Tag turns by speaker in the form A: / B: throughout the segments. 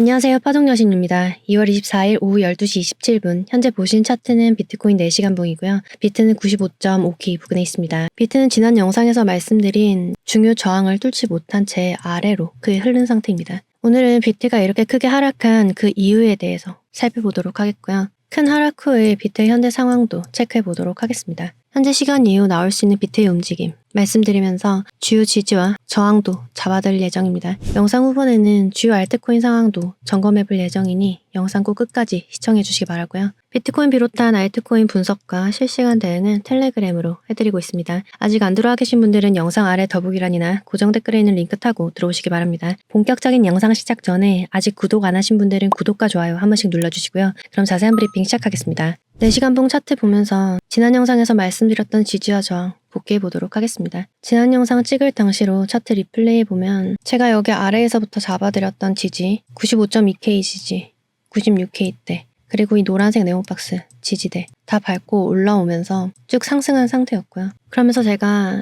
A: 안녕하세요. 파동여신입니다. 2월 24일 오후 12시 27분 현재 보신 차트는 비트코인 4시간 봉이고요. 비트는 95.5K 부근에 있습니다. 비트는 지난 영상에서 말씀드린 중요 저항을 뚫지 못한 채 아래로 크게 흐른 상태입니다. 오늘은 비트가 이렇게 크게 하락한 그 이유에 대해서 살펴보도록 하겠고요. 큰 하락 후의 비트의 현재 상황도 체크해 보도록 하겠습니다. 현재 시간 이후 나올 수 있는 비트의 움직임 말씀드리면서 주요 지지와 저항도 잡아드릴 예정입니다. 영상 후반에는 주요 알트코인 상황도 점검해 볼 예정이니 영상 꼭 끝까지 시청해 주시기 바라고요. 비트코인 비롯한 알트코인 분석과 실시간 대응은 텔레그램으로 해드리고 있습니다. 아직 안 들어와 계신 분들은 영상 아래 더보기란이나 고정 댓글에 있는 링크 타고 들어오시기 바랍니다. 본격적인 영상 시작 전에 아직 구독 안 하신 분들은 구독과 좋아요 한 번씩 눌러주시고요. 그럼 자세한 브리핑 시작하겠습니다. 4시간 봉 차트 보면서 지난 영상에서 말씀드렸던 지지와 저항 복귀해 보도록 하겠습니다. 지난 영상 찍을 당시로 차트 리플레이 보면 제가 여기 아래에서부터 잡아드렸던 지지 95.2K 지지 96K대 그리고 이 노란색 네모박스 지지대 다 밟고 올라오면서 쭉 상승한 상태였고요. 그러면서 제가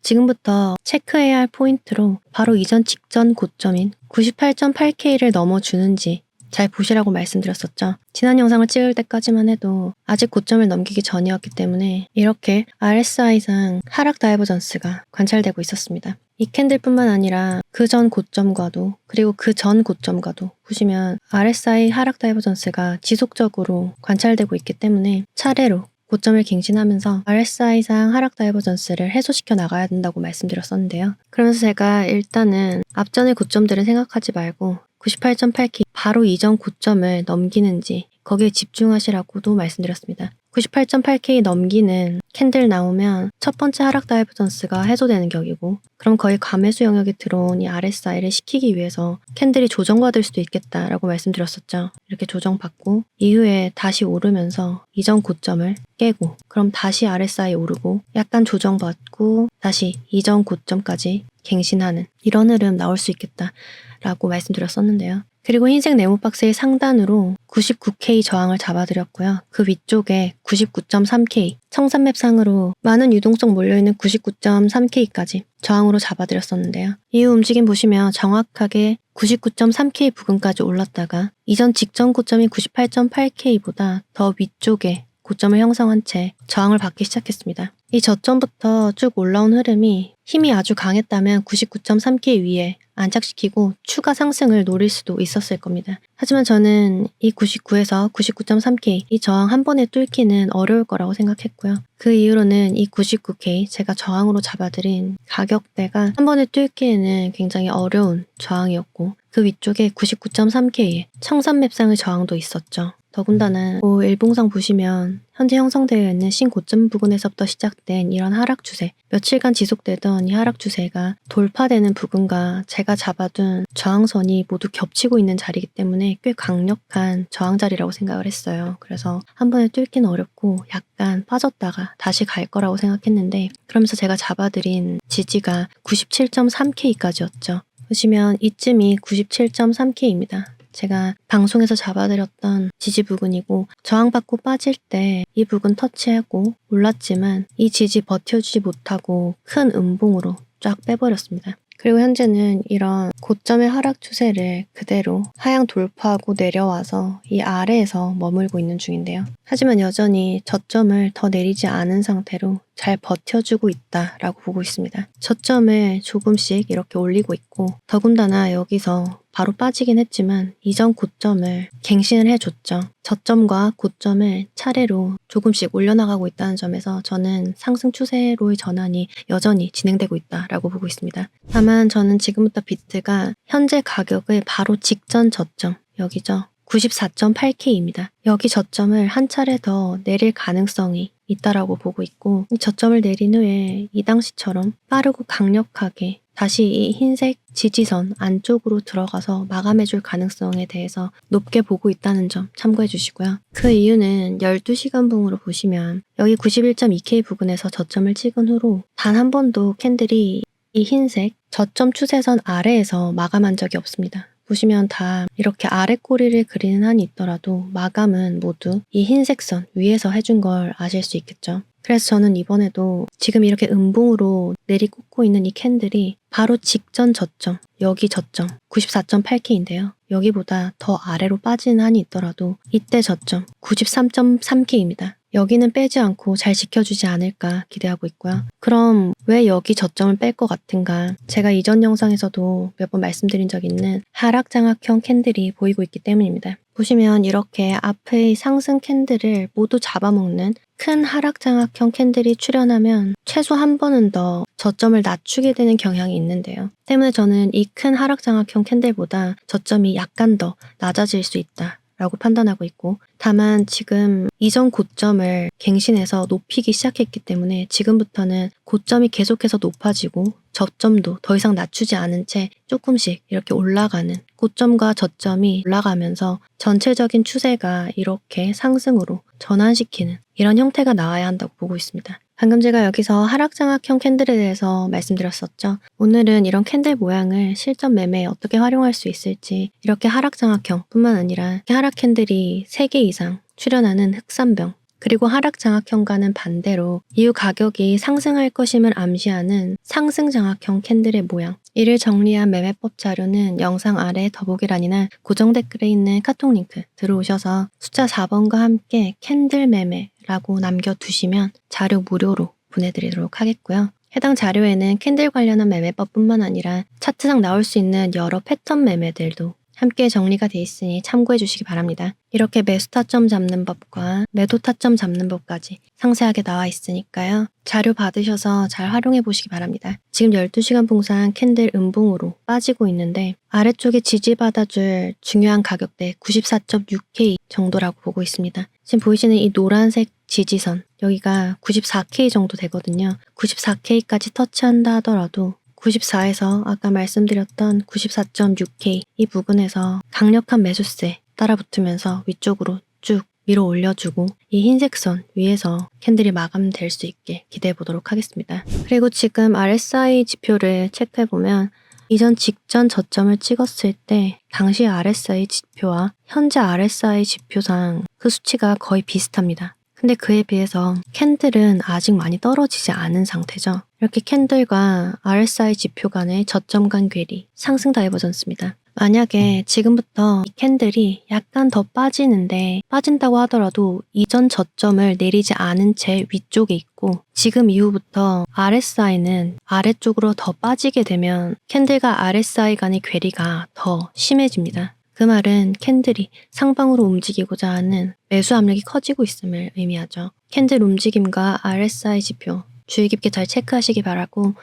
A: 지금부터 체크해야 할 포인트로 바로 이전 직전 고점인 98.8K를 넘어주는지 잘 보시라고 말씀드렸었죠. 지난 영상을 찍을 때까지만 해도 아직 고점을 넘기기 전이었기 때문에 이렇게 RSI상 하락 다이버전스가 관찰되고 있었습니다. 이 캔들뿐만 아니라 그 전 고점과도 그리고 그 전 고점과도 보시면 RSI 하락 다이버전스가 지속적으로 관찰되고 있기 때문에 차례로 고점을 갱신하면서 RSI상 하락 다이버전스를 해소시켜 나가야 된다고 말씀드렸었는데요. 그러면서 제가 일단은 앞전의 고점들은 생각하지 말고 98.8K 바로 이전 고점을 넘기는지 거기에 집중하시라고도 말씀드렸습니다. 98.8K 넘기는 캔들 나오면 첫 번째 하락 다이버전스가 해소되는 격이고 그럼 거의 과매수 영역에 들어온 이 RSI를 시키기 위해서 캔들이 조정받을 수도 있겠다라고 말씀드렸었죠. 이렇게 조정받고 이후에 다시 오르면서 이전 고점을 깨고 그럼 다시 RSI 오르고 약간 조정받고 다시 이전 고점까지 갱신하는 이런 흐름 나올 수 있겠다라고 말씀드렸었는데요. 그리고 흰색 네모박스의 상단으로 99K 저항을 잡아드렸고요. 그 위쪽에 99.3K, 청산맵 상으로 많은 유동성 몰려있는 99.3K까지 저항으로 잡아드렸었는데요. 이후 움직임 보시면 정확하게 99.3K 부근까지 올랐다가 이전 직전 고점인 98.8K보다 더 위쪽에 고점을 형성한 채 저항을 받기 시작했습니다. 이 저점부터 쭉 올라온 흐름이 힘이 아주 강했다면 99.3K 위에 안착시키고 추가 상승을 노릴 수도 있었을 겁니다. 하지만 저는 이 99에서 99.3K 이 저항 한 번에 뚫기는 어려울 거라고 생각했고요. 그 이후로는 이 99K 제가 저항으로 잡아들인 가격대가 한 번에 뚫기에는 굉장히 어려운 저항이었고 그 위쪽에 99.3K의 청산맵상의 저항도 있었죠. 더군다나 일봉상 보시면 현재 형성되어 있는 신고점 부근에서부터 시작된 이런 하락 추세, 며칠간 지속되던 이 하락 추세가 돌파되는 부분과 제가 잡아둔 저항선이 모두 겹치고 있는 자리이기 때문에 꽤 강력한 저항 자리라고 생각을 했어요. 그래서 한 번에 뚫기는 어렵고 약간 빠졌다가 다시 갈 거라고 생각했는데 그러면서 제가 잡아들인 지지가 97.3K까지였죠. 보시면 이쯤이 97.3K입니다. 제가 방송에서 잡아드렸던 지지 부근이고 저항받고 빠질 때 이 부근 터치하고 올랐지만 이 지지 버텨주지 못하고 큰 음봉으로 쫙 빼버렸습니다. 그리고 현재는 이런 고점의 하락 추세를 그대로 하향 돌파하고 내려와서 이 아래에서 머물고 있는 중인데요. 하지만 여전히 저점을 더 내리지 않은 상태로 잘 버텨주고 있다라고 보고 있습니다. 저점을 조금씩 이렇게 올리고 있고 더군다나 여기서 바로 빠지긴 했지만 이전 고점을 갱신을 해줬죠. 저점과 고점을 차례로 조금씩 올려나가고 있다는 점에서 저는 상승 추세로의 전환이 여전히 진행되고 있다라고 보고 있습니다. 다만 저는 지금부터 비트가 현재 가격의 바로 직전 저점 여기죠. 94.8K입니다. 여기 저점을 한 차례 더 내릴 가능성이 있다라고 보고 있고 이 저점을 내린 후에 이 당시처럼 빠르고 강력하게 다시 이 흰색 지지선 안쪽으로 들어가서 마감해줄 가능성에 대해서 높게 보고 있다는 점 참고해 주시고요. 그 이유는 12시간 봉으로 보시면 여기 91.2K 부근에서 저점을 찍은 후로 단 한 번도 캔들이 이 흰색 저점 추세선 아래에서 마감한 적이 없습니다. 보시면 다 이렇게 아래 꼬리를 그리는 한이 있더라도 마감은 모두 이 흰색 선 위에서 해준 걸 아실 수 있겠죠. 그래서 저는 이번에도 지금 이렇게 음봉으로 내리꽂고 있는 이 캔들이 바로 직전 저점, 여기 저점 94.8K인데요. 여기보다 더 아래로 빠지는 한이 있더라도 이때 저점 93.3K입니다. 여기는 빼지 않고 잘 지켜주지 않을까 기대하고 있고요. 그럼 왜 여기 저점을 뺄 것 같은가? 제가 이전 영상에서도 몇 번 말씀드린 적 있는 하락장악형 캔들이 보이고 있기 때문입니다. 보시면 이렇게 앞의 상승 캔들을 모두 잡아먹는 큰 하락장악형 캔들이 출현하면 최소 한 번은 더 저점을 낮추게 되는 경향이 있는데요. 때문에 저는 이 큰 하락장악형 캔들보다 저점이 약간 더 낮아질 수 있다 라고 판단하고 있고, 다만 지금 이전 고점을 갱신해서 높이기 시작했기 때문에 지금부터는 고점이 계속해서 높아지고 저점도 더 이상 낮추지 않은 채 조금씩 이렇게 올라가는, 고점과 저점이 올라가면서 전체적인 추세가 이렇게 상승으로 전환시키는 이런 형태가 나와야 한다고 보고 있습니다. 방금 제가 여기서 하락장악형 캔들에 대해서 말씀드렸었죠. 오늘은 이런 캔들 모양을 실전 매매에 어떻게 활용할 수 있을지, 이렇게 하락장악형 뿐만 아니라 이렇게 하락 캔들이 3개 이상 출현하는 흑산병, 그리고 하락장악형과는 반대로 이후 가격이 상승할 것임을 암시하는 상승장악형 캔들의 모양, 이를 정리한 매매법 자료는 영상 아래 더보기란이나 고정 댓글에 있는 카톡 링크 들어오셔서 숫자 4번과 함께 캔들 매매라고 남겨두시면 자료 무료로 보내드리도록 하겠고요. 해당 자료에는 캔들 관련한 매매법뿐만 아니라 차트상 나올 수 있는 여러 패턴 매매들도 함께 정리가 돼 있으니 참고해 주시기 바랍니다. 이렇게 매수 타점 잡는 법과 매도 타점 잡는 법까지 상세하게 나와 있으니까요. 자료 받으셔서 잘 활용해 보시기 바랍니다. 지금 12시간 봉상 캔들 음봉으로 빠지고 있는데 아래쪽에 지지받아줄 중요한 가격대 94.6K 정도라고 보고 있습니다. 지금 보이시는 이 노란색 지지선, 여기가 94K 정도 되거든요. 94K까지 터치한다 하더라도 94에서 아까 말씀드렸던 94.6K 이 부근에서 강력한 매수세 따라붙으면서 위쪽으로 쭉 밀어 올려주고 이 흰색 선 위에서 캔들이 마감될 수 있게 기대해 보도록 하겠습니다. 그리고 지금 RSI 지표를 체크해보면 이전 직전 저점을 찍었을 때 당시 RSI 지표와 현재 RSI 지표상 그 수치가 거의 비슷합니다. 근데 그에 비해서 캔들은 아직 많이 떨어지지 않은 상태죠. 이렇게 캔들과 RSI 지표 간의 저점 간 괴리, 상승 다이버전스입니다. 만약에 지금부터 이 캔들이 약간 더 빠지는데, 빠진다고 하더라도 이전 저점을 내리지 않은 채 위쪽에 있고 지금 이후부터 RSI는 아래쪽으로 더 빠지게 되면 캔들과 RSI 간의 괴리가 더 심해집니다. 그 말은 캔들이 상방으로 움직이고자 하는 매수 압력이 커지고 있음을 의미하죠. 캔들 움직임과 RSI 지표 주의 깊게 잘 체크하시기 바라고,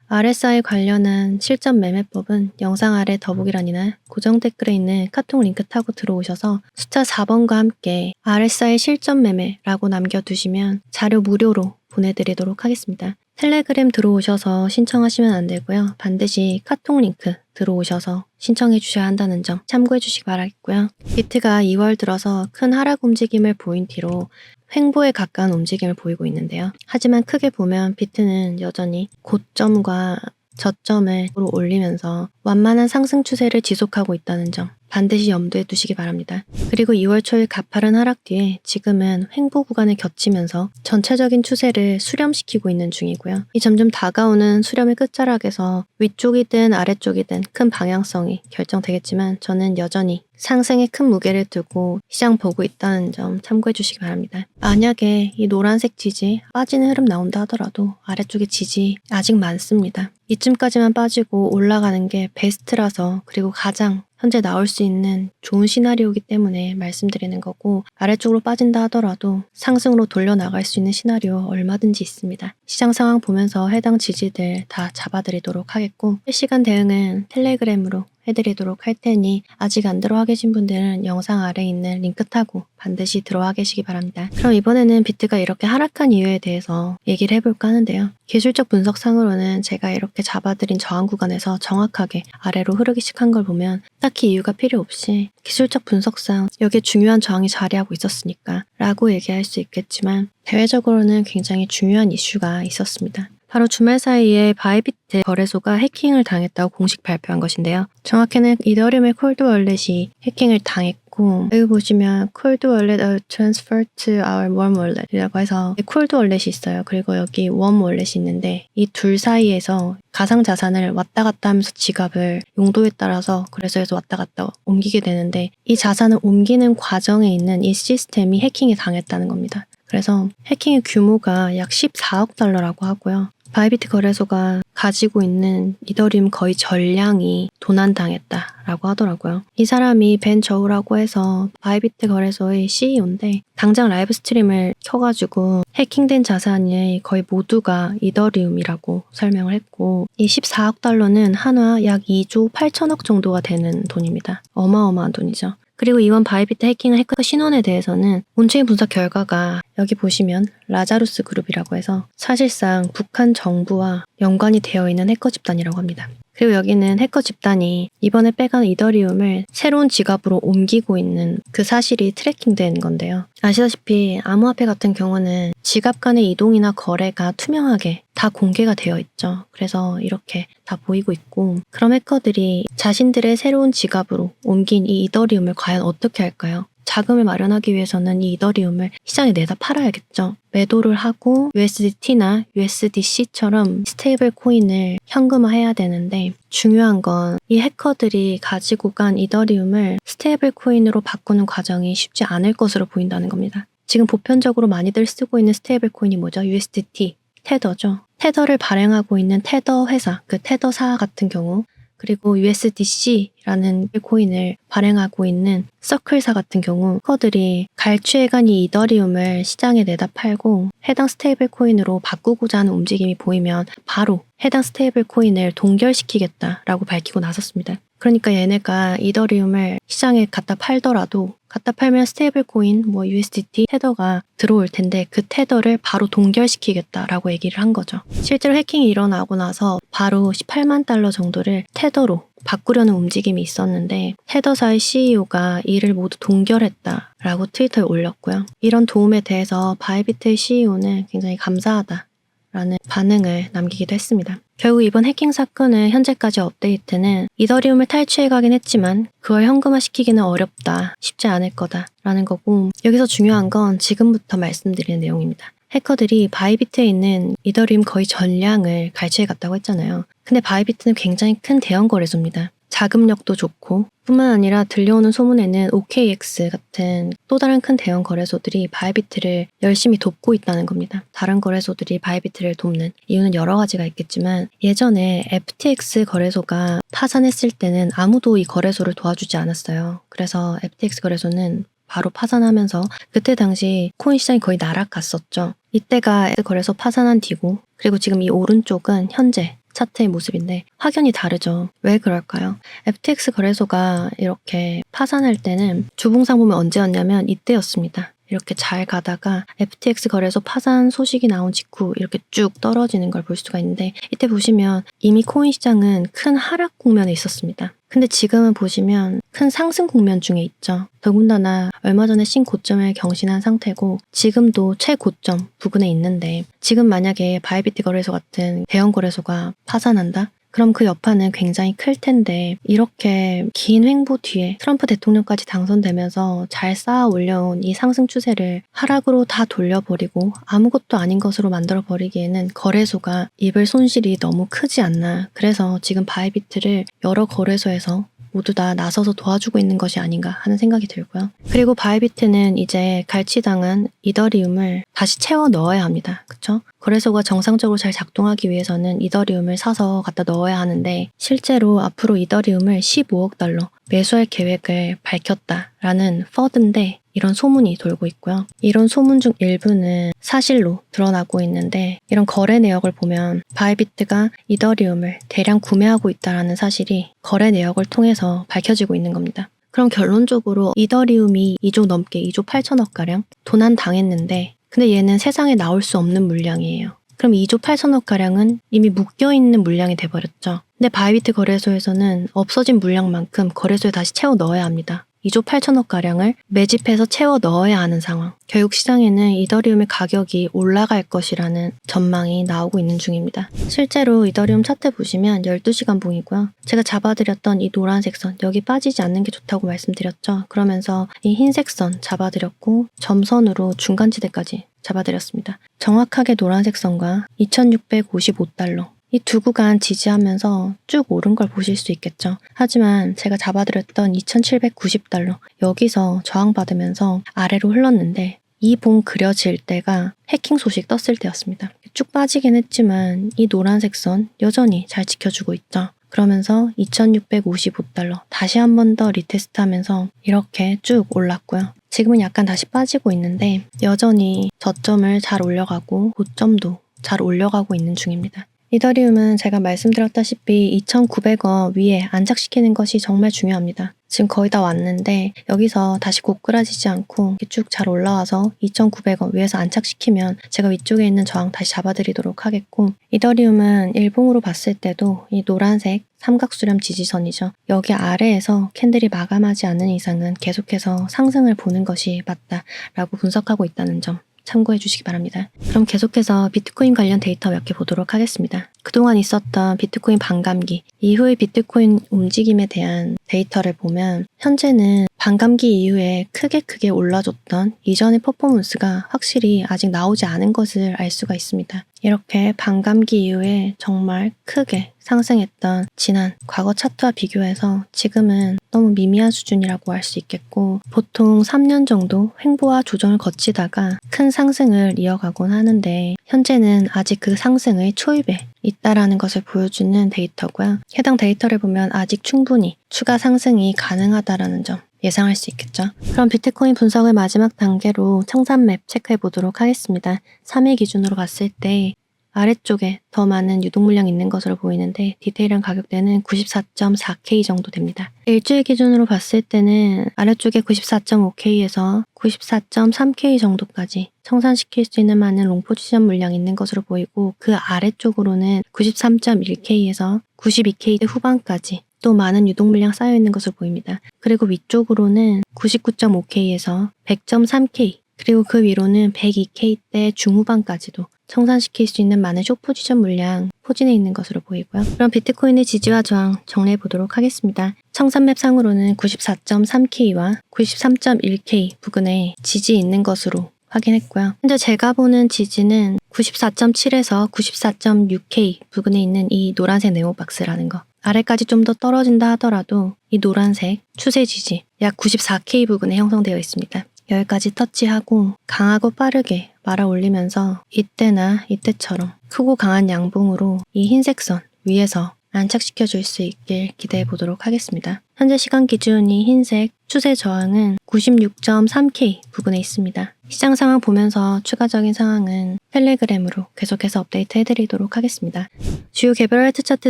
A: RSI 관련한 실전 매매법은 영상 아래 더보기란이나 고정 댓글에 있는 카톡 링크 타고 들어오셔서 숫자 4번과 함께 RSI 실전 매매라고 남겨두시면 자료 무료로 보내드리도록 하겠습니다. 텔레그램 들어오셔서 신청하시면 안 되고요. 반드시 카톡 링크 들어오셔서 신청해 주셔야 한다는 점 참고해 주시기 바라겠고요. 비트가 2월 들어서 큰 하락 움직임을 보인 뒤로 횡보에 가까운 움직임을 보이고 있는데요. 하지만 크게 보면 비트는 여전히 고점과 저점을 올리면서 완만한 상승 추세를 지속하고 있다는 점 반드시 염두에 두시기 바랍니다. 그리고 2월 초일 가파른 하락 뒤에 지금은 횡보 구간을 겹치면서 전체적인 추세를 수렴시키고 있는 중이고요. 이 점점 다가오는 수렴의 끝자락에서 위쪽이든 아래쪽이든 큰 방향성이 결정되겠지만 저는 여전히 상승에 큰 무게를 두고 시장 보고 있다는 점 참고해 주시기 바랍니다. 만약에 이 노란색 지지 빠지는 흐름 나온다 하더라도 아래쪽에 지지 아직 많습니다. 이쯤까지만 빠지고 올라가는 게 베스트라서, 그리고 가장 현재 나올 수 있는 좋은 시나리오이기 때문에 말씀드리는 거고, 아래쪽으로 빠진다 하더라도 상승으로 돌려나갈 수 있는 시나리오 얼마든지 있습니다. 시장 상황 보면서 해당 지지들 다 잡아드리도록 하겠고, 실시간 대응은 텔레그램으로 해드리도록 할 테니 아직 안 들어와 계신 분들은 영상 아래에 있는 링크 타고 반드시 들어와 계시기 바랍니다. 그럼 이번에는 비트가 이렇게 하락한 이유에 대해서 얘기를 해볼까 하는데요. 기술적 분석상으로는 제가 이렇게 잡아드린 저항 구간에서 정확하게 아래로 흐르기 시작한 걸 보면 딱히 이유가 필요 없이 기술적 분석상 여기에 중요한 저항이 자리하고 있었으니까 라고 얘기할 수 있겠지만, 대외적으로는 굉장히 중요한 이슈가 있었습니다. 바로 주말 사이에 바이비트 거래소가 해킹을 당했다고 공식 발표한 것인데요. 정확히는 이더리움의 콜드 월렛이 해킹을 당했고 있고, 여기 보시면 cold wallet are transferred to our warm wallet이라고 해서 cold wallet이 있어요. 그리고 여기 warm wallet이 있는데 이 둘 사이에서 가상자산을 왔다 갔다 하면서 지갑을 용도에 따라서 그래서에서 왔다 갔다 옮기게 되는데, 이 자산을 옮기는 과정에 있는 이 시스템이 해킹에 당했다는 겁니다. 그래서 해킹의 규모가 약 14억 달러라고 하고요. 바이비트 거래소가 가지고 있는 이더리움 거의 전량이 도난당했다라고 하더라고요. 이 사람이 벤 저우라고 해서 바이비트 거래소의 CEO인데 당장 라이브 스트림을 켜가지고 해킹된 자산이 거의 모두가 이더리움이라고 설명을 했고, 이 14억 달러는 한화 약 2조 8천억 정도가 되는 돈입니다. 어마어마한 돈이죠. 그리고 이번 바이비트 해킹 해커 신원에 대해서는 온체인 분석 결과가 여기 보시면 라자루스 그룹이라고 해서 사실상 북한 정부와 연관이 되어 있는 해커 집단이라고 합니다. 그리고 여기는 해커 집단이 이번에 빼간 이더리움을 새로운 지갑으로 옮기고 있는 그 사실이 트래킹된 건데요. 아시다시피 암호화폐 같은 경우는 지갑 간의 이동이나 거래가 투명하게 다 공개가 되어 있죠. 그래서 이렇게 다 보이고 있고, 그럼 해커들이 자신들의 새로운 지갑으로 옮긴 이 이더리움을 과연 어떻게 할까요? 자금을 마련하기 위해서는 이 이더리움을 시장에 내다 팔아야겠죠. 매도를 하고 USDT나 USDC처럼 스테이블 코인을 현금화해야 되는데, 중요한 건 이 해커들이 가지고 간 이더리움을 스테이블 코인으로 바꾸는 과정이 쉽지 않을 것으로 보인다는 겁니다. 지금 보편적으로 많이들 쓰고 있는 스테이블 코인이 뭐죠? USDT, 테더죠. 테더를 발행하고 있는 테더 회사, 그 테더사 같은 경우, 그리고 USDC라는 코인을 발행하고 있는 서클사 같은 경우 해커들이 갈취해간 이 이더리움을 시장에 내다 팔고 해당 스테이블 코인으로 바꾸고자 하는 움직임이 보이면 바로 해당 스테이블 코인을 동결시키겠다라고 밝히고 나섰습니다. 그러니까 얘네가 이더리움을 시장에 갖다 팔더라도 갖다 팔면 스테이블 코인, USDT, 테더가 들어올 텐데 그 테더를 바로 동결시키겠다라고 얘기를 한 거죠. 실제로 해킹이 일어나고 나서 바로 18만 달러 정도를 테더로 바꾸려는 움직임이 있었는데 테더사의 CEO가 이를 모두 동결했다라고 트위터에 올렸고요. 이런 도움에 대해서 바이비트의 CEO는 굉장히 감사하다라는 반응을 남기기도 했습니다. 결국 이번 해킹 사건의 현재까지 업데이트는 이더리움을 탈취해가긴 했지만 그걸 현금화시키기는 어렵다, 쉽지 않을 거다라는 거고, 여기서 중요한 건 지금부터 말씀드리는 내용입니다. 해커들이 바이비트에 있는 이더리움 거의 전량을 갈취해갔다고 했잖아요. 근데 바이비트는 굉장히 큰 대형 거래소입니다. 자금력도 좋고, 뿐만 아니라 들려오는 소문에는 OKX 같은 또 다른 큰 대형 거래소들이 바이비트를 열심히 돕고 있다는 겁니다. 다른 거래소들이 바이비트를 돕는 이유는 여러 가지가 있겠지만, 예전에 FTX 거래소가 파산했을 때는 아무도 이 거래소를 도와주지 않았어요. 그래서 FTX 거래소는 바로 파산하면서 그때 당시 코인 시장이 거의 나락갔었죠. 이때가 거래소 파산한 뒤고, 그리고 지금 이 오른쪽은 현재 차트의 모습인데 확연히 다르죠. 왜 그럴까요? FTX 거래소가 이렇게 파산할 때는 주봉상 보면 언제였냐면 이때였습니다. 이렇게 잘 가다가 FTX 거래소 파산 소식이 나온 직후 이렇게 쭉 떨어지는 걸 볼 수가 있는데, 이때 보시면 이미 코인 시장은 큰 하락 국면에 있었습니다. 근데 지금은 보시면 큰 상승 국면 중에 있죠. 더군다나 얼마 전에 신고점을 경신한 상태고 지금도 최고점 부근에 있는데, 지금 만약에 바이비트 거래소 같은 대형 거래소가 파산한다? 그럼 그 여파는 굉장히 클 텐데, 이렇게 긴 횡보 뒤에 트럼프 대통령까지 당선되면서 잘 쌓아 올려온 이 상승 추세를 하락으로 다 돌려버리고 아무것도 아닌 것으로 만들어버리기에는 거래소가 입을 손실이 너무 크지 않나. 그래서 지금 바이비트를 여러 거래소에서 모두 다 나서서 도와주고 있는 것이 아닌가 하는 생각이 들고요. 그리고 바이비트는 이제 갈취당한 이더리움을 다시 채워 넣어야 합니다. 그쵸? 거래소가 정상적으로 잘 작동하기 위해서는 이더리움을 사서 갖다 넣어야 하는데, 실제로 앞으로 이더리움을 15억 달러 매수할 계획을 밝혔다라는 퍼드인데 이런 소문이 돌고 있고요. 이런 소문 중 일부는 사실로 드러나고 있는데, 이런 거래 내역을 보면 바이비트가 이더리움을 대량 구매하고 있다는 사실이 거래 내역을 통해서 밝혀지고 있는 겁니다. 그럼 결론적으로 이더리움이 2조 넘게 2조 8천억가량 도난당했는데, 근데 얘는 세상에 나올 수 없는 물량이에요. 그럼 2조 8천억가량은 이미 묶여있는 물량이 돼버렸죠. 근데 바이비트 거래소에서는 없어진 물량만큼 거래소에 다시 채워 넣어야 합니다. 2조 8천억가량을 매집해서 채워 넣어야 하는 상황. 결국 시장에는 이더리움의 가격이 올라갈 것이라는 전망이 나오고 있는 중입니다. 실제로 이더리움 차트 보시면 12시간 봉이고요. 제가 잡아드렸던 이 노란색 선, 여기 빠지지 않는 게 좋다고 말씀드렸죠. 그러면서 이 흰색 선 잡아드렸고 점선으로 중간지대까지 잡아드렸습니다. 정확하게 노란색 선과 2655달러 이 두 구간 지지하면서 쭉 오른 걸 보실 수 있겠죠. 하지만 제가 잡아드렸던 2790달러 여기서 저항받으면서 아래로 흘렀는데 이 봉 그려질 때가 해킹 소식 떴을 때였습니다. 쭉 빠지긴 했지만 이 노란색 선 여전히 잘 지켜주고 있죠. 그러면서 2655달러 다시 한 번 더 리테스트하면서 이렇게 쭉 올랐고요. 지금은 약간 다시 빠지고 있는데 여전히 저점을 잘 올려가고 고점도 잘 올려가고 있는 중입니다. 이더리움은 제가 말씀드렸다시피 2,900원 위에 안착시키는 것이 정말 중요합니다. 지금 거의 다 왔는데 여기서 다시 고꾸라지지 않고 쭉 잘 올라와서 2,900원 위에서 안착시키면 제가 위쪽에 있는 저항 다시 잡아드리도록 하겠고 이더리움은 일봉으로 봤을 때도 이 노란색 삼각수렴 지지선이죠. 여기 아래에서 캔들이 마감하지 않는 이상은 계속해서 상승을 보는 것이 맞다라고 분석하고 있다는 점 참고해 주시기 바랍니다. 그럼 계속해서 비트코인 관련 데이터 몇 개 보도록 하겠습니다. 그동안 있었던 비트코인 반감기 이후의 비트코인 움직임에 대한 데이터를 보면 현재는 반감기 이후에 크게 올라줬던 이전의 퍼포먼스가 확실히 아직 나오지 않은 것을 알 수가 있습니다. 이렇게 반감기 이후에 정말 크게 상승했던 지난 과거 차트와 비교해서 지금은 너무 미미한 수준이라고 할 수 있겠고 보통 3년 정도 횡보와 조정을 거치다가 큰 상승을 이어가곤 하는데 현재는 아직 그 상승의 초입에 있다라는 것을 보여주는 데이터고요. 해당 데이터를 보면 아직 충분히 추가 상승이 가능하다라는 점 예상할 수 있겠죠. 그럼 비트코인 분석의 마지막 단계로 청산맵 체크해 보도록 하겠습니다. 3일 기준으로 봤을 때 아래쪽에 더 많은 유동 물량이 있는 것으로 보이는데 디테일한 가격대는 94.4K 정도 됩니다. 일주일 기준으로 봤을 때는 아래쪽에 94.5K에서 94.3K 정도까지 청산시킬 수 있는 많은 롱 포지션 물량이 있는 것으로 보이고 그 아래쪽으로는 93.1K에서 92K 후반까지 또 많은 유동 물량 쌓여 있는 것으로 보입니다. 그리고 위쪽으로는 99.5K에서 100.3K 그리고 그 위로는 102K대 중후반까지도 청산시킬 수 있는 많은 숏 포지션 물량 포진해 있는 것으로 보이고요. 그럼 비트코인의 지지와 저항 정리해 보도록 하겠습니다. 청산맵 상으로는 94.3K와 93.1K 부근에 지지 있는 것으로 확인했고요. 현재 제가 보는 지지는 94.7에서 94.6K 부근에 있는 이 노란색 네모박스라는 거. 아래까지 좀 더 떨어진다 하더라도 이 노란색 추세 지지 약 94K 부근에 형성되어 있습니다. 여기까지 터치하고 강하고 빠르게 말아 올리면서 이때나 이때처럼 크고 강한 양봉으로 이 흰색 선 위에서 안착시켜 줄 수 있길 기대해 보도록 하겠습니다. 현재 시간 기준 이 흰색 추세 저항은 96.3K 부근에 있습니다. 시장 상황 보면서 추가적인 상황은 텔레그램으로 계속해서 업데이트 해드리도록 하겠습니다. 주요 개별 알트 차트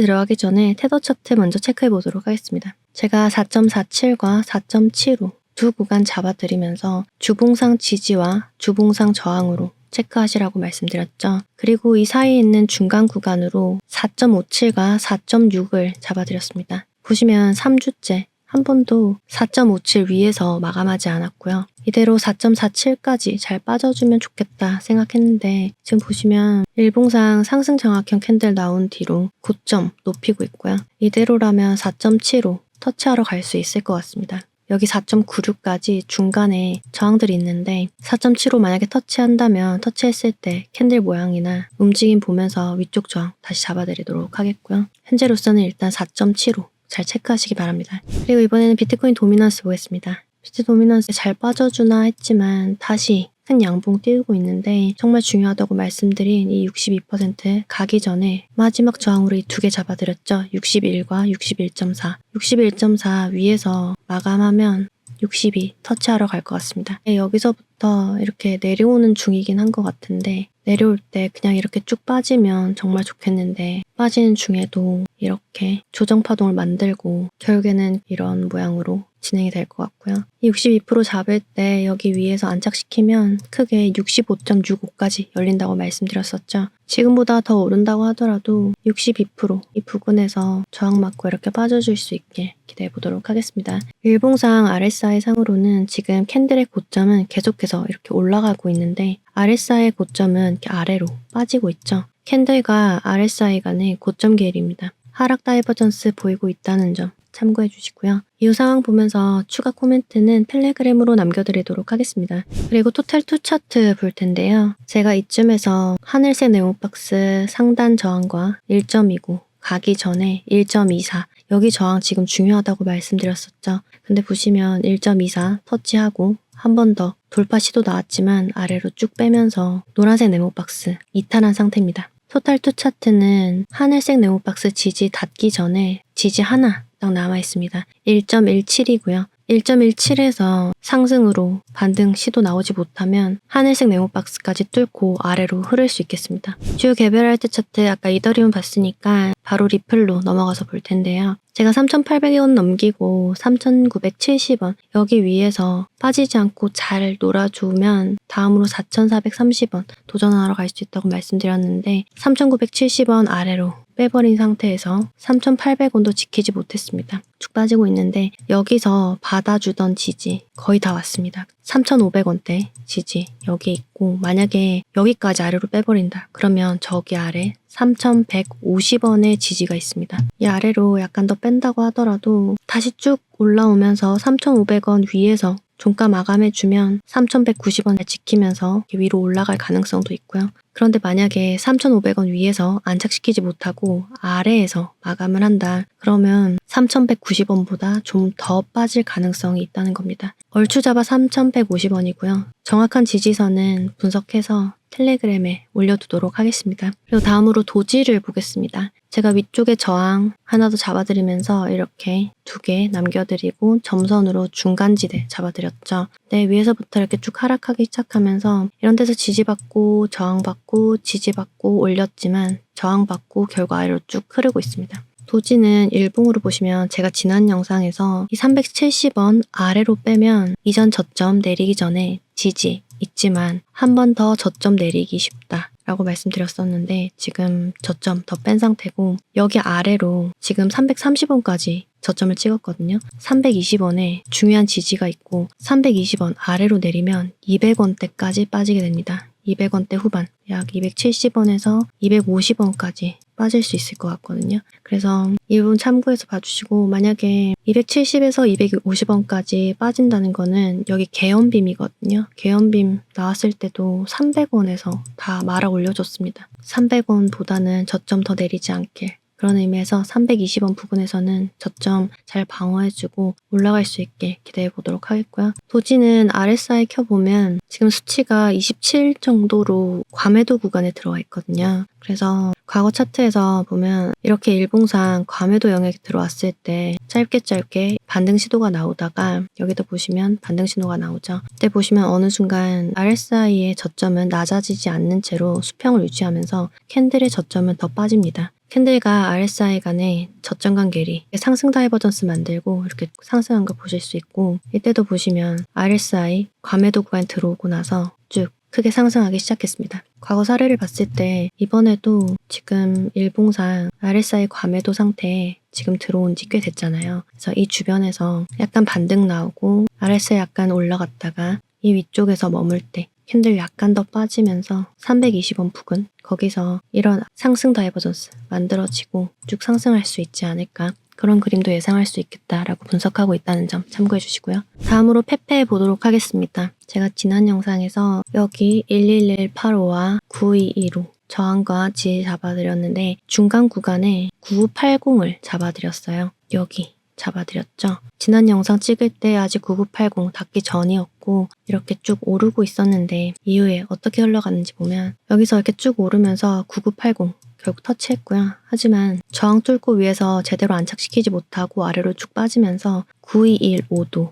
A: 들어가기 전에 테더 차트 먼저 체크해 보도록 하겠습니다. 제가 4.47과 4.75 두 구간 잡아드리면서 주봉상 지지와 주봉상 저항으로 체크하시라고 말씀드렸죠. 그리고 이 사이에 있는 중간 구간으로 4.57과 4.6을 잡아드렸습니다. 보시면 3주째 한 번도 4.57 위에서 마감하지 않았고요. 이대로 4.47까지 잘 빠져주면 좋겠다 생각했는데 지금 보시면 일봉상 상승 정확형 캔들 나온 뒤로 고점 높이고 있고요. 이대로라면 4.75 터치하러 갈 수 있을 것 같습니다. 여기 4.96까지 중간에 저항들이 있는데 4.75 만약에 터치한다면 터치했을 때 캔들 모양이나 움직임 보면서 위쪽 저항 다시 잡아드리도록 하겠고요. 현재로서는 일단 4.75 잘 체크하시기 바랍니다. 그리고 이번에는 비트코인 도미넌스 보겠습니다. 비트 도미넌스 잘 빠져주나 했지만 다시 큰 양봉 띄우고 있는데 정말 중요하다고 말씀드린 이 62% 가기 전에 마지막 저항으로 이 두 개 잡아드렸죠. 61과 61.4 61.4 위에서 마감하면 62 터치하러 갈 것 같습니다. 여기서부터 위에서부터 이렇게 내려오는 중이긴 한 것 같은데 내려올 때 그냥 이렇게 쭉 빠지면 정말 좋겠는데 빠지는 중에도 이렇게 조정 파동을 만들고 결국에는 이런 모양으로 진행이 될 것 같고요. 이 62% 잡을 때 여기 위에서 안착시키면 크게 65.65까지 열린다고 말씀드렸었죠. 지금보다 더 오른다고 하더라도 62%이 부근에서 저항받고 이렇게 빠져줄 수 있게 기대해 보도록 하겠습니다. 일봉상 RSI 상으로는 지금 캔들의 고점은 계속해서 이렇게 올라가고 있는데 RSI의 고점은 이렇게 아래로 빠지고 있죠. 캔들과 RSI 간의 고점 괴리입니다. 하락 다이버전스 보이고 있다는 점 참고해 주시고요. 이후 상황 보면서 추가 코멘트는 텔레그램으로 남겨드리도록 하겠습니다. 그리고 토탈2 차트 볼 텐데요. 제가 이쯤에서 하늘색 네모박스 상단 저항과 1.29 가기 전에 1.24 여기 저항 지금 중요하다고 말씀드렸었죠. 근데 보시면 1.24 터치하고 한 번 더 돌파 시도 나왔지만 아래로 쭉 빼면서 노란색 네모박스 이탈한 상태입니다. 토탈2 차트는 하늘색 네모박스 지지 닿기 전에 지지 하나 딱 남아 있습니다. 1.17이고요. 1.17에서 상승으로 반등 시도 나오지 못하면 하늘색 네모박스까지 뚫고 아래로 흐를 수 있겠습니다. 주요 개별 알트 차트 아까 이더리움 봤으니까 바로 리플로 넘어가서 볼 텐데요. 제가 3,800원 넘기고 3,970원 여기 위에서 빠지지 않고 잘 놀아주면 다음으로 4,430원 도전하러 갈 수 있다고 말씀드렸는데 3,970원 아래로 빼버린 상태에서 3,800원도 지키지 못했습니다. 쭉 빠지고 있는데 여기서 받아주던 지지 거의 다 왔습니다. 3,500원대 지지 여기 있고 만약에 여기까지 아래로 빼버린다. 그러면 저기 아래 3,150원의 지지가 있습니다. 이 아래로 약간 더 뺀다고 하더라도 다시 쭉 올라오면서 3,500원 위에서 종가 마감해주면 3,190원을 지키면서 위로 올라갈 가능성도 있고요. 그런데 만약에 3,500원 위에서 안착시키지 못하고 아래에서 마감을 한다. 그러면 3,190원보다 좀 더 빠질 가능성이 있다는 겁니다. 얼추 잡아 3,150원이고요. 정확한 지지선은 분석해서 텔레그램에 올려두도록 하겠습니다. 그리고 다음으로 도지를 보겠습니다. 제가 위쪽에 저항 하나 더 잡아드리면서 이렇게 2개 남겨드리고 점선으로 중간지대 잡아드렸죠. 네, 위에서부터 이렇게 쭉 하락하기 시작하면서 이런 데서 지지받고 저항받고 지지받고 올렸지만 저항받고 결과 아래로 쭉 흐르고 있습니다. 도지는 일봉으로 보시면 제가 지난 영상에서 이 370원 아래로 빼면 이전 저점 내리기 전에 지지 있지만 한 번 더 저점 내리기 쉽다 라고 말씀드렸었는데 지금 저점 더 뺀 상태고 여기 아래로 지금 330원까지 저점을 찍었거든요. 320원에 중요한 지지가 있고 320원 아래로 내리면 200원대까지 빠지게 됩니다. 200원대 후반 약 270원에서 250원까지 빠질 수 있을 것 같거든요. 그래서 이 부분 참고해서 봐주시고 만약에 270에서 250원까지 빠진다는 거는 여기 개연빔이거든요. 개연빔 나왔을 때도 300원에서 다 말아 올려줬습니다. 300원보다는 저점 더 내리지 않길. 그런 의미에서 320원 부근에서는 저점 잘 방어해주고 올라갈 수 있게 기대해 보도록 하겠고요. 도지는 RSI 켜보면 지금 수치가 27 정도로 과매도 구간에 들어와 있거든요. 그래서 과거 차트에서 보면 이렇게 일봉상 과매도 영역이 들어왔을 때 짧게 반등 시도가 나오다가 여기도 보시면 반등 신호가 나오죠. 그때 보시면 어느 순간 RSI의 저점은 낮아지지 않는 채로 수평을 유지하면서 캔들의 저점은 더 빠집니다. 캔들과 RSI 간의 저점 간 괴리 상승 다이버전스 만들고 이렇게 상승한 거 보실 수 있고 이때도 보시면 RSI 과매도 구간 들어오고 나서 쭉 크게 상승하기 시작했습니다. 과거 사례를 봤을 때 이번에도 지금 일봉상 RSI 과매도 상태에 지금 들어온 지 꽤 됐잖아요. 그래서 이 주변에서 약간 반등 나오고 RSI 약간 올라갔다가 이 위쪽에서 머물 때 캔들 약간 더 빠지면서 320원 부근 거기서 이런 상승 다이버전스 만들어지고 쭉 상승할 수 있지 않을까 그런 그림도 예상할 수 있겠다라고 분석하고 있다는 점 참고해 주시고요. 다음으로 페페 보도록 하겠습니다. 제가 지난 영상에서 여기 11185와 9225 저항과 지지 잡아드렸는데 중간 구간에 9980을 잡아드렸어요. 여기 잡아드렸죠. 지난 영상 찍을 때 아직 9980 닿기 전이었고 이렇게 쭉 오르고 있었는데 이후에 어떻게 흘러갔는지 보면 여기서 이렇게 쭉 오르면서 9980 결국 터치했고요. 하지만 저항 뚫고 위에서 제대로 안착시키지 못하고 아래로 쭉 빠지면서 9215도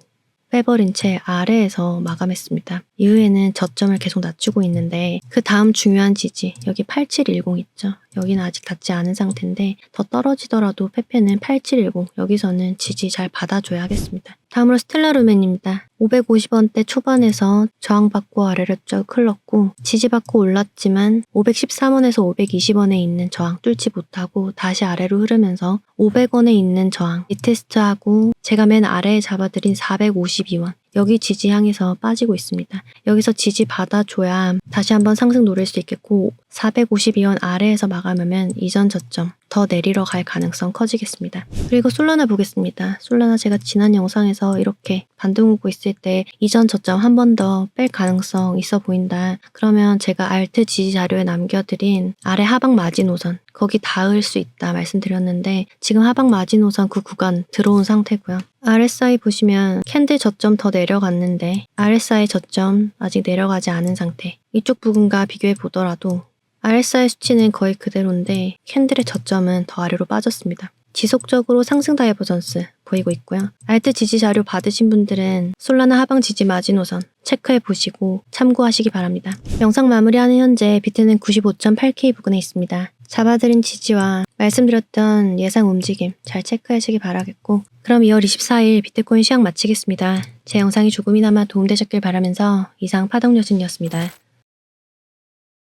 A: 빼버린 채 아래에서 마감했습니다. 이후에는 저점을 계속 낮추고 있는데 그 다음 중요한 지지 여기 8710 있죠. 여기는 아직 닿지 않은 상태인데 더 떨어지더라도 페페는 8710 여기서는 지지 잘 받아줘야 하겠습니다. 다음으로 스텔라루멘입니다. 550원대 초반에서 저항받고 아래로 쭉 흘렀고 지지받고 올랐지만 513원에서 520원에 있는 저항 뚫지 못하고 다시 아래로 흐르면서 500원에 있는 저항 리테스트하고 제가 맨 아래에 잡아드린 452원 여기 지지 향해서 빠지고 있습니다. 여기서 지지 받아줘야 다시 한번 상승 노릴 수 있겠고 452원 아래에서 마감하면 이전 저점 더 내리러 갈 가능성 커지겠습니다. 그리고 솔라나 보겠습니다. 솔라나 제가 지난 영상에서 이렇게 반등 오고 있을 때 이전 저점 한 번 더 뺄 가능성 있어 보인다. 그러면 제가 알트 지지 자료에 남겨드린 아래 하방 마지노선 거기 닿을 수 있다 말씀드렸는데 지금 하방 마지노선 그 구간 들어온 상태고요. RSI 보시면 캔들 저점 더 내려갔는데 RSI 저점 아직 내려가지 않은 상태. 이쪽 부분과 비교해 보더라도 RSI 수치는 거의 그대로인데 캔들의 저점은 더 아래로 빠졌습니다. 지속적으로 상승 다이버전스 보이고 있고요. 알트 지지 자료 받으신 분들은 솔라나 하방 지지 마지노선 체크해 보시고 참고하시기 바랍니다. 영상 마무리하는 현재 비트는 95.8K 부근에 있습니다. 잡아드린 지지와 말씀드렸던 예상 움직임 잘 체크하시기 바라겠고 그럼 2월 24일 비트코인 시황 마치겠습니다. 제 영상이 조금이나마 도움되셨길 바라면서 이상 파동여신이었습니다.